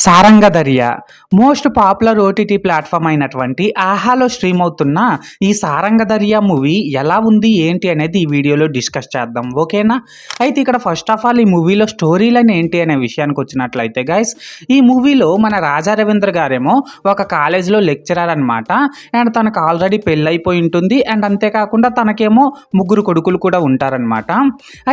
Sarangadariya most popular OTT platform అయినటువంటి ఆహాలో stream అవుతున్న ఈ సారంగధర్య మూవీ ఎలా ఉంది ఏంటి అనేది ఈ వీడియోలో డిస్కస్ చేద్దాం. ఓకేనా? అయితే ఇక్కడ ఫస్ట్ ఆఫ్ ఆల్ ఈ మూవీలో స్టోరీ లైన్ ఏంటి అనే విషయానికి వచ్చినట్లయితే గైస్, ఈ మూవీలో మన రాజా రవీంద్ర గారేమో ఒక కాలేజ్లో లెక్చరర్ అనమాట. అండ్ తనకు ఆల్రెడీ పెళ్ళైపోయి ఉంటుంది. అండ్ అంతేకాకుండా తనకేమో ముగ్గురు కొడుకులు కూడా ఉంటారనమాట.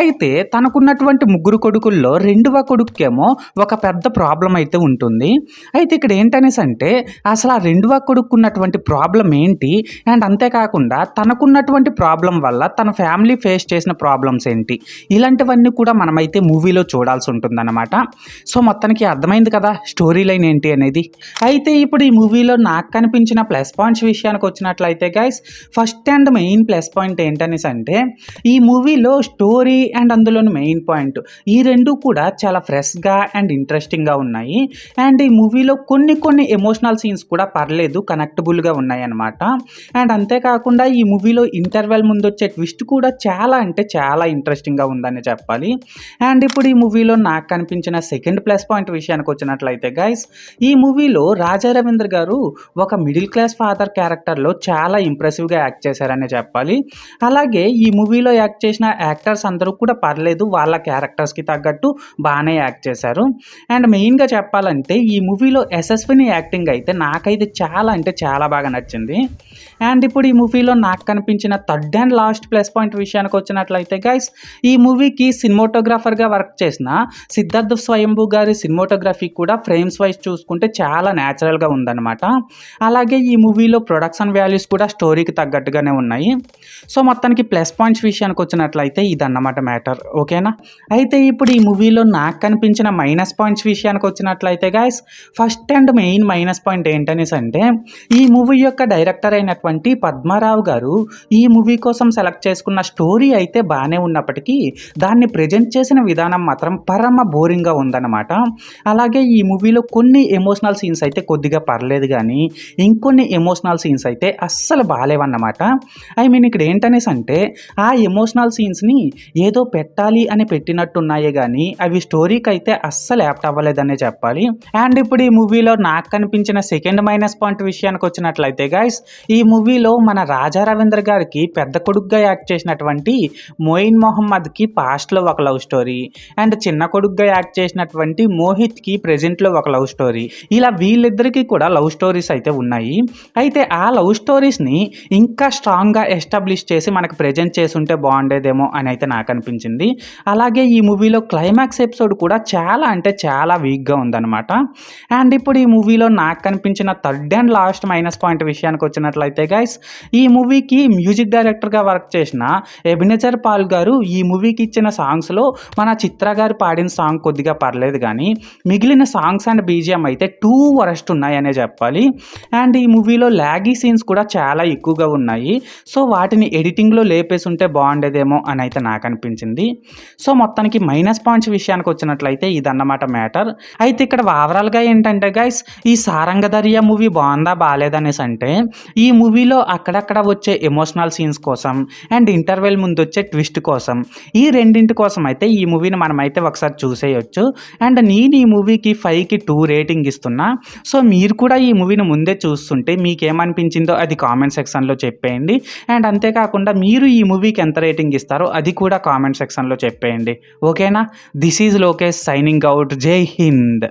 అయితే తనకున్నటువంటి ముగ్గురు కొడుకుల్లో రెండవ కొడుకేమో ఒక పెద్ద ప్రాబ్లం అయితే ఉంటుంది. అయితే ఇక్కడ ఏంటనేసి అంటే అసలు ఆ రెండవ కొడుకున్నటువంటి ప్రాబ్లం ఏంటి, అండ్ అంతేకాకుండా తనకున్నటువంటి ప్రాబ్లం వల్ల తన ఫ్యామిలీ ఫేస్ చేసిన ప్రాబ్లమ్స్ ఏంటి, ఇలాంటివన్నీ కూడా మనమైతే మూవీలో చూడాల్సి ఉంటుందన్నమాట. సో మొత్తానికి అర్థమైంది కదా స్టోరీ లైన్ ఏంటి అనేది. అయితే ఇప్పుడు ఈ మూవీలో నాకు కనిపించిన ప్లస్ పాయింట్స్ విషయానికి వచ్చినట్లయితే guys, first and main plus point ఏంటనేసి అంటే ఈ మూవీలో స్టోరీ అండ్ అందులోని మెయిన్ పాయింట్ ఈ రెండు కూడా చాలా ఫ్రెష్గా అండ్ ఇంట్రెస్టింగ్గా ఉన్నాయి. అండ్ ఈ మూవీలో కొన్ని ఎమోషనల్ సీన్స్ కూడా పర్లేదు, కనెక్టబుల్గా ఉన్నాయి అన్నమాట. అండ్ అంతేకాకుండా ఈ మూవీలో ఇంటర్వెల్ ముందు వచ్చే ట్విస్ట్ కూడా చాలా అంటే చాలా ఇంట్రెస్టింగ్గా ఉందని చెప్పాలి. అండ్ ఇప్పుడు ఈ మూవీలో నాకు కనిపించిన సెకండ్ ప్లస్ పాయింట్ విషయానికి వచ్చినట్లయితే గైస్, ఈ మూవీలో రాజా రవీంద్ర గారు ఒక మిడిల్ క్లాస్ ఫాదర్ క్యారెక్టర్లో చాలా ఇంప్రెసివ్గా యాక్ట్ చేశారని చెప్పాలి. అలాగే ఈ మూవీలో యాక్ట్ చేసిన యాక్టర్స్ అందరూ కూడా పర్లేదు, వాళ్ళ క్యారెక్టర్స్కి తగ్గట్టు బాగానే యాక్ట్ చేశారు. అండ్ మెయిన్గా చెప్పాలంటే ఈ మూవీలో యశస్విని యాక్టింగ్ అయితే నాకైతే చాలా అంటే చాలా బాగా నచ్చింది. అండ్ ఇప్పుడు ఈ మూవీలో నాకు కనిపించిన third and last plus point విషయానికి వచ్చినట్లయితే గైస్, ఈ మూవీకి సినిమోటోగ్రాఫర్గా వర్క్ చేసిన సిద్ధార్థ్ స్వయంభూ గారి సినిమోటోగ్రఫీ కూడా ఫ్రేమ్స్ వైజ్ చూసుకుంటే చాలా న్యాచురల్గా ఉందన్నమాట. అలాగే ఈ మూవీలో ప్రొడక్షన్ వాల్యూస్ కూడా స్టోరీకి తగ్గట్టుగానే ఉన్నాయి. సో మొత్తానికి ప్లస్ పాయింట్స్ విషయానికి వచ్చినట్లయితే ఇదన్నమాట మ్యాటర్. ఓకేనా? అయితే ఇప్పుడు ఈ మూవీలో నాకు కనిపించిన మైనస్ పాయింట్స్ విషయానికి వచ్చినట్లయితే guys, first and main minus point ఏంటనేసి అంటే ఈ మూవీ యొక్క డైరెక్టర్ అయినటువంటి పద్మారావు గారు ఈ మూవీ కోసం సెలెక్ట్ చేసుకున్న స్టోరీ అయితే బాగానే ఉన్నప్పటికీ దాన్ని ప్రజెంట్ చేసిన విధానం మాత్రం పరమ బోరింగ్గా ఉందన్నమాట. అలాగే ఈ మూవీలో కొన్ని ఎమోషనల్ సీన్స్ అయితే కొద్దిగా పర్లేదు, కానీ ఇంకొన్ని ఎమోషనల్ సీన్స్ అయితే అస్సలు బాగాలేవన్నమాట. ఐ మీన్ ఇక్కడ ఏంటనేసి అంటే ఆ ఎమోషనల్ సీన్స్ని ఏదో పెట్టాలి అని పెట్టినట్టున్నాయే కానీ అవి స్టోరీకి అయితే అస్సలు యాప్ట్ అవ్వలేదనే చెప్పాలి. అండ్ ఇప్పుడు ఈ మూవీలో నాకు కనిపించిన సెకండ్ మైనస్ పాయింట్ విషయానికి వచ్చినట్లయితే గైస్, ఈ మూవీలో మన రాజా రవీంద్ర గారికి పెద్ద కొడుకుగా యాక్ట్ చేసినటువంటి మోయిన్ మొహమ్మద్కి పాస్ట్లో ఒక లవ్ స్టోరీ, అండ్ చిన్న కొడుకుగా యాక్ట్ చేసినటువంటి మోహిత్కి ప్రెజెంట్లో ఒక లవ్ స్టోరీ, ఇలా వీళ్ళిద్దరికీ కూడా లవ్ స్టోరీస్ అయితే ఉన్నాయి. అయితే ఆ లవ్ స్టోరీస్ని ఇంకా స్ట్రాంగ్గా ఎస్టాబ్లిష్ చేసి మనకు ప్రజెంట్ చేసి ఉంటే బాగుండేదేమో అని అయితే నాకు అనిపించింది. అలాగే ఈ మూవీలో క్లైమాక్స్ ఎపిసోడ్ కూడా చాలా అంటే చాలా వీక్గా ఉందన్నమాట. అండ్ ఇప్పుడు ఈ మూవీలో నాకు కనిపించిన third and last minus point విషయానికి వచ్చినట్లయితే గైస్, ఈ మూవీకి మ్యూజిక్ డైరెక్టర్గా వర్క్ చేసిన ఎబినేజర్ పాల్ గారు ఈ మూవీకి ఇచ్చిన సాంగ్స్లో మన చిత్ర గారు పాడిన సాంగ్ కొద్దిగా పర్లేదు, కానీ మిగిలిన సాంగ్స్ అండ్ బీజిఎం అయితే టూ వరస్ట్ ఉన్నాయనే చెప్పాలి. అండ్ ఈ మూవీలో లాగీ సీన్స్ కూడా చాలా ఎక్కువగా ఉన్నాయి. సో వాటిని ఎడిటింగ్లో లేపేసి ఉంటే బాగుండేదేమో అని అయితే నాకు అనిపించింది. సో మొత్తానికి మైనస్ పాయింట్స్ విషయానికి వచ్చినట్లయితే ఇదన్నమాట మ్యాటర్. అయితే ఇక్కడ ఓవరాల్గా ఏంటంటే గైస్, ఈ సారంగధర్య మూవీ బాగుందా బాగాలేదనేసి అంటే ఈ మూవీలో అక్కడక్కడ వచ్చే ఎమోషనల్ సీన్స్ కోసం అండ్ ఇంటర్వెల్ ముందు వచ్చే ట్విస్ట్ కోసం, ఈ రెండింటి కోసం అయితే ఈ మూవీని మనమైతే ఒకసారి చూసేయచ్చు. అండ్ నేను ఈ మూవీకి 5కి 2 రేటింగ్ ఇస్తున్నా. సో మీరు కూడా ఈ మూవీని ముందే చూస్తుంటే మీకేమనిపించిందో అది కామెంట్ సెక్షన్లో చెప్పేయండి. అండ్ అంతేకాకుండా మీరు ఈ మూవీకి ఎంత రేటింగ్ ఇస్తారో అది కూడా కామెంట్ సెక్షన్లో చెప్పేయండి. ఓకేనా? This is Lokesh signing out. జై హింద్.